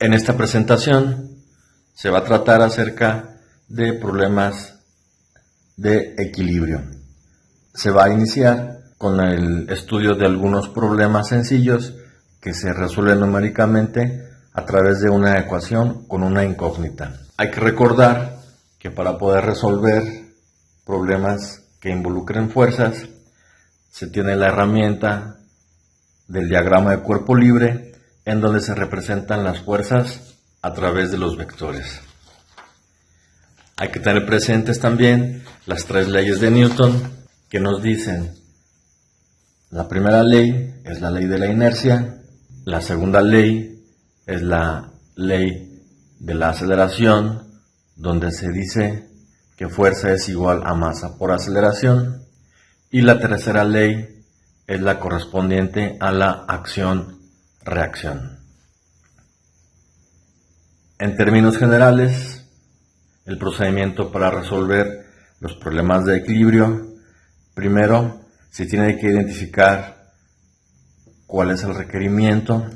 En esta presentación se va a tratar acerca de problemas de equilibrio. Se va a iniciar con el estudio de algunos problemas sencillos que se resuelven numéricamente a través de una ecuación con una incógnita. Hay que recordar que para poder resolver problemas que involucren fuerzas, se tiene la herramienta del diagrama de cuerpo libre, en donde se representan las fuerzas a través de los vectores. Hay que tener presentes también las tres leyes de Newton que nos dicen: la primera ley es la ley de la inercia, la segunda ley es la ley de la aceleración, donde se dice que fuerza es igual a masa por aceleración, y la tercera ley es la correspondiente a la acción-reacción. En términos generales, el procedimiento para resolver los problemas de equilibrio: primero, se tiene que identificar cuál es el requerimiento,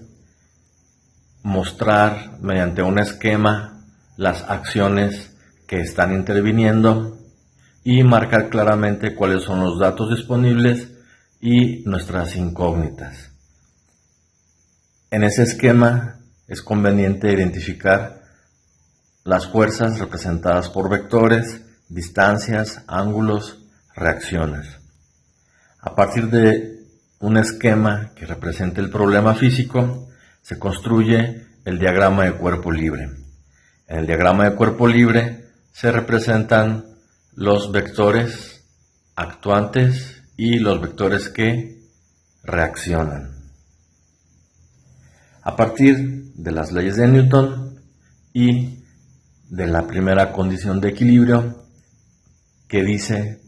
mostrar mediante un esquema las acciones que están interviniendo y marcar claramente cuáles son los datos disponibles y nuestras incógnitas. En ese esquema es conveniente identificar las fuerzas representadas por vectores, distancias, ángulos, reacciones. A partir de un esquema que represente el problema físico, se construye el diagrama de cuerpo libre. En el diagrama de cuerpo libre se representan los vectores actuantes y los vectores que reaccionan. A partir de las leyes de Newton y de la primera condición de equilibrio, que dice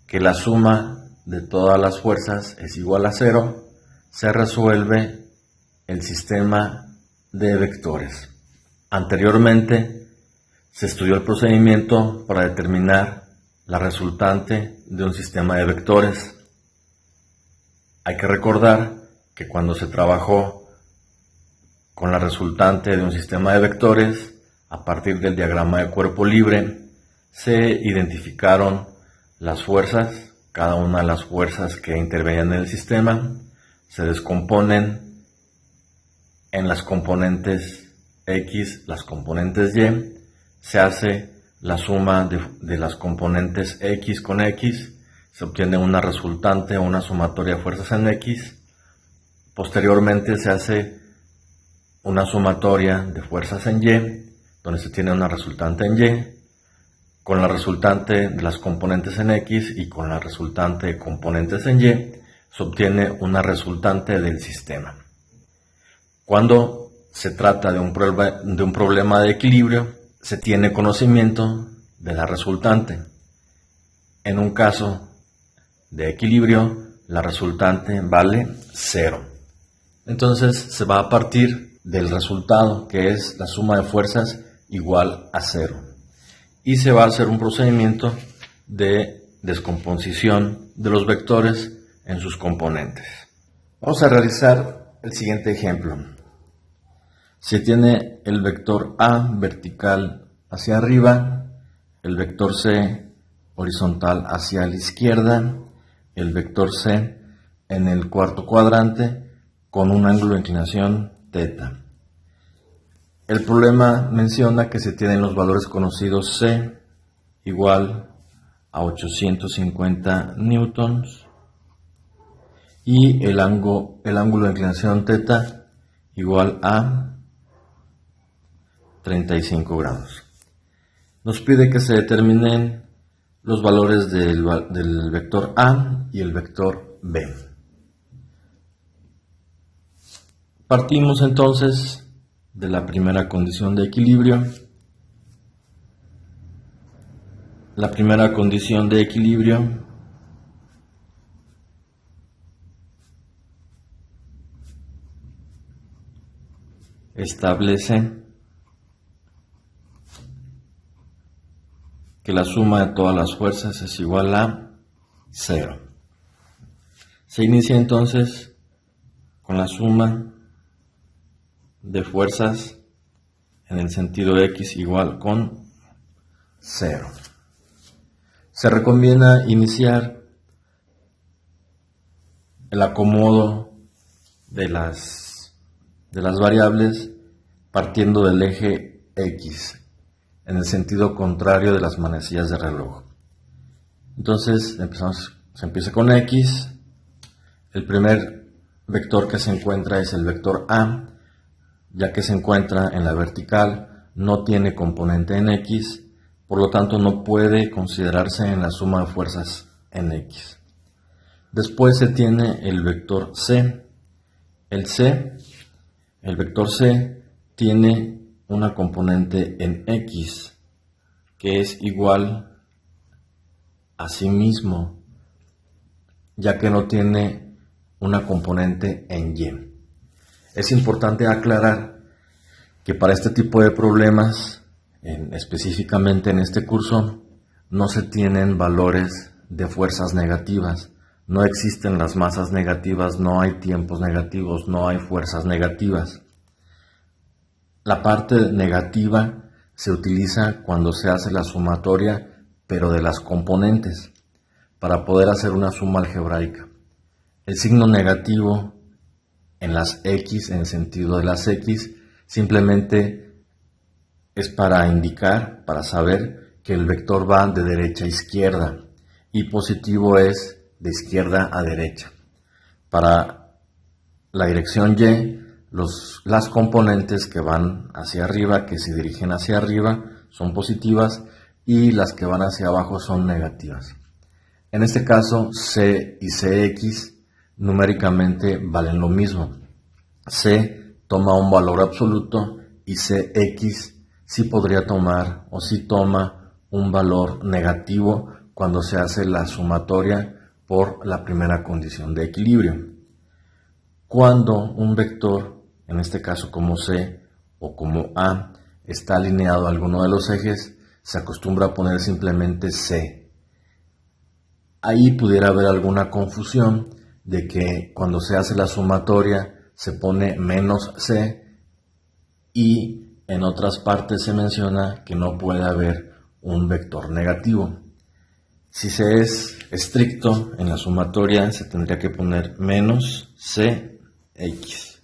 que la suma de todas las fuerzas es igual a 0, se resuelve el sistema de vectores. Anteriormente se estudió el procedimiento para determinar la resultante de un sistema de vectores. Hay que recordar que cuando se trabajó con la resultante de un sistema de vectores, a partir del diagrama de cuerpo libre, se identificaron las fuerzas. Cada una de las fuerzas que intervenían en el sistema se descomponen en las componentes X, las componentes Y. Se hace la suma de las componentes X con X, se obtiene una resultante o una sumatoria de fuerzas en X. Posteriormente se hace una sumatoria de fuerzas en Y, donde se tiene una resultante en Y, con la resultante de las componentes en X y con la resultante de componentes en Y, se obtiene una resultante del sistema. Cuando se trata de un problema de equilibrio, se tiene conocimiento de la resultante. En un caso de equilibrio, la resultante vale 0. Entonces se va a partir del resultado, que es la suma de fuerzas igual a 0. Y se va a hacer un procedimiento de descomposición de los vectores en sus componentes. Vamos a realizar el siguiente ejemplo. Se tiene el vector A vertical hacia arriba, el vector C horizontal hacia la izquierda, el vector C en el cuarto cuadrante con un ángulo de inclinación θ. El problema menciona que se tienen los valores conocidos C igual a 850 newtons y el ángulo de inclinación θ igual a 35 grados. Nos pide que se determinen los valores del vector A y el vector B. Partimos entonces de la primera condición de equilibrio. La primera condición de equilibrio establece que la suma de todas las fuerzas es igual a 0. Se inicia entonces con la suma de fuerzas en el sentido x igual con 0. Se recomienda iniciar el acomodo de las variables partiendo del eje x, en el sentido contrario de las manecillas de reloj. Entonces se empieza con x. El primer vector que se encuentra es el vector a, ya que se encuentra en la vertical, no tiene componente en x, por lo tanto no puede considerarse en la suma de fuerzas en x. Después se tiene el vector c. El vector c tiene una componente en x, que es igual a sí mismo, ya que no tiene una componente en y. Es importante aclarar que para este tipo de problemas, específicamente en este curso, no se tienen valores de fuerzas negativas. No existen las masas negativas, no hay tiempos negativos, no hay fuerzas negativas. La parte negativa se utiliza cuando se hace la sumatoria, pero de las componentes, para poder hacer una suma algebraica. El signo negativo en las x, en el sentido de las x, simplemente es para indicar, para saber que el vector va de derecha a izquierda, y positivo es de izquierda a derecha. Para la dirección y, las componentes que van hacia arriba, que se dirigen hacia arriba, son positivas, y las que van hacia abajo son negativas. En este caso, c y cx numéricamente valen lo mismo. C toma un valor absoluto y cx sí podría tomar o sí toma un valor negativo cuando se hace la sumatoria por la primera condición de equilibrio. Cuando un vector, en este caso como c o como a, está alineado a alguno de los ejes, se acostumbra a poner simplemente c. Ahí pudiera haber alguna confusión de que cuando se hace la sumatoria se pone menos c, y en otras partes se menciona que no puede haber un vector negativo. Si se es estricto en la sumatoria, se tendría que poner menos cx,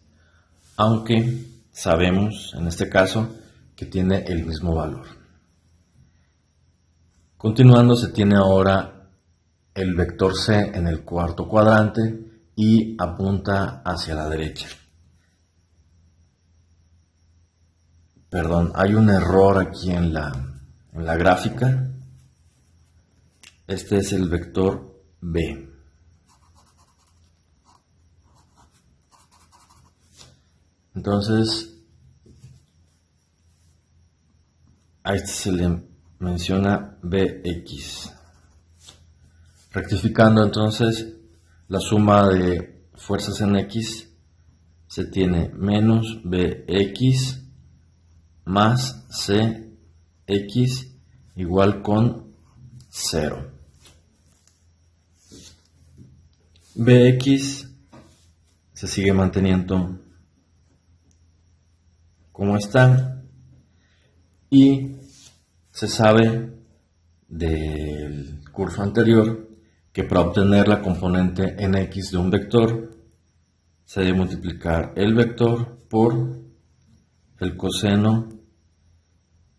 aunque sabemos en este caso que tiene el mismo valor. Continuando, se tiene ahora el vector c en el cuarto cuadrante y apunta hacia la derecha. Perdón, hay un error aquí en la gráfica. Este es el vector b. Entonces, a este se le menciona bx. Rectificando entonces, la suma de fuerzas en x se tiene menos bx más cx igual con 0. Bx se sigue manteniendo como está, y se sabe del curso anterior que para obtener la componente en x de un vector se debe multiplicar el vector por el coseno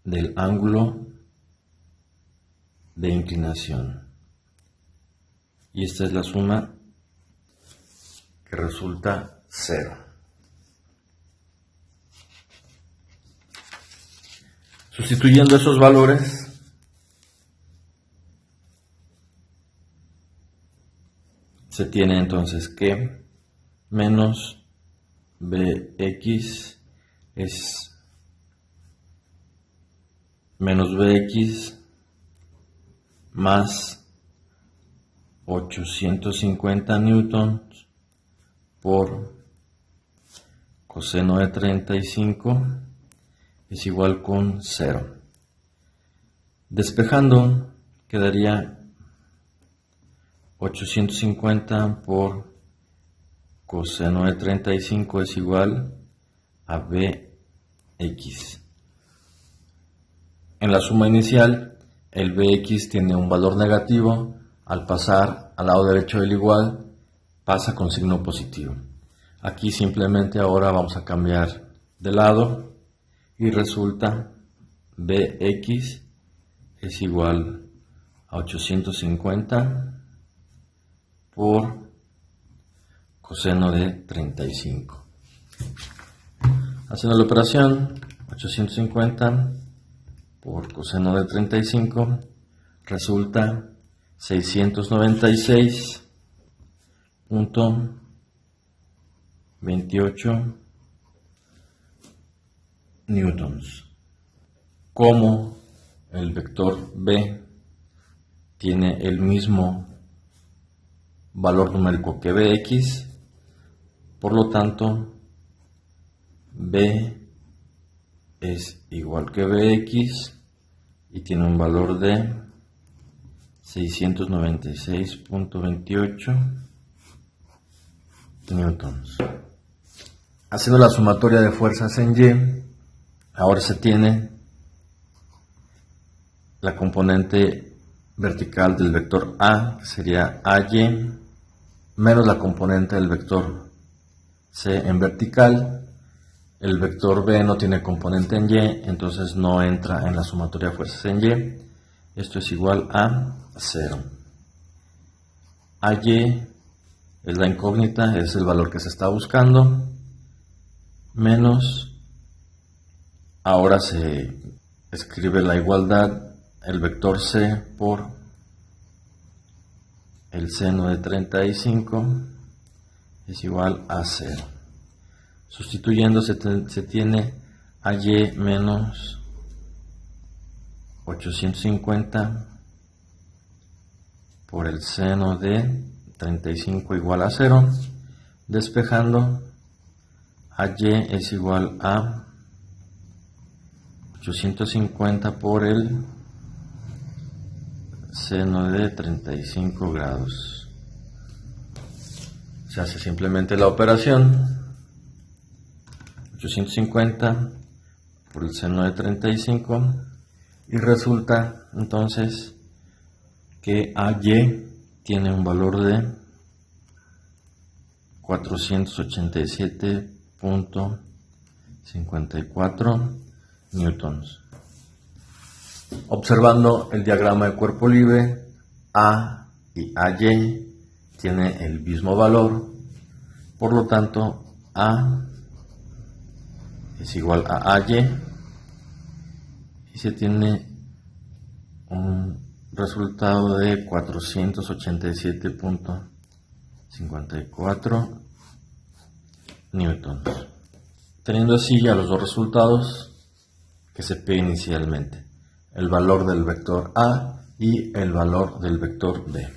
del ángulo de inclinación, y esta es la suma que resulta 0. Sustituyendo esos valores, se tiene entonces que menos bx es menos bx más 850 newtons por coseno de 35 es igual con 0. Despejando, quedaría 850 por coseno de 35 es igual a bx. En la suma inicial, el Bx tiene un valor negativo. Al pasar al lado derecho del igual, pasa con signo positivo. Aquí simplemente ahora vamos a cambiar de lado y resulta Bx es igual a 850 por coseno de 35. Haciendo la operación, 850 por coseno de 35 resulta 696.28 newtons. Como el vector B tiene el mismo valor numérico que Bx, por lo tanto B es igual que Bx y tiene un valor de 696.28 newtons. Haciendo la sumatoria de fuerzas en Y, ahora se tiene la componente vertical del vector A, que sería AY, menos la componente del vector C en vertical. El vector B no tiene componente en Y, entonces no entra en la sumatoria de fuerzas en Y. Esto es igual a 0. AY es la incógnita, es el valor que se está buscando, menos, ahora se escribe la igualdad, el vector C por el seno de 35 es igual a 0. Sustituyendo se tiene AY menos 850 por el seno de 35 igual a 0. Despejando, AY es igual a 850 por el seno de 35 grados. Se hace simplemente la operación. 850 por el seno de 35 y resulta entonces que AY tiene un valor de 487.54 newtons. Observando el diagrama de cuerpo libre, A y AY tiene el mismo valor, por lo tanto A es igual a AY y se tiene un resultado de 487.54 newtons. Teniendo así ya los dos resultados que se piden inicialmente, el valor del vector A y el valor del vector B.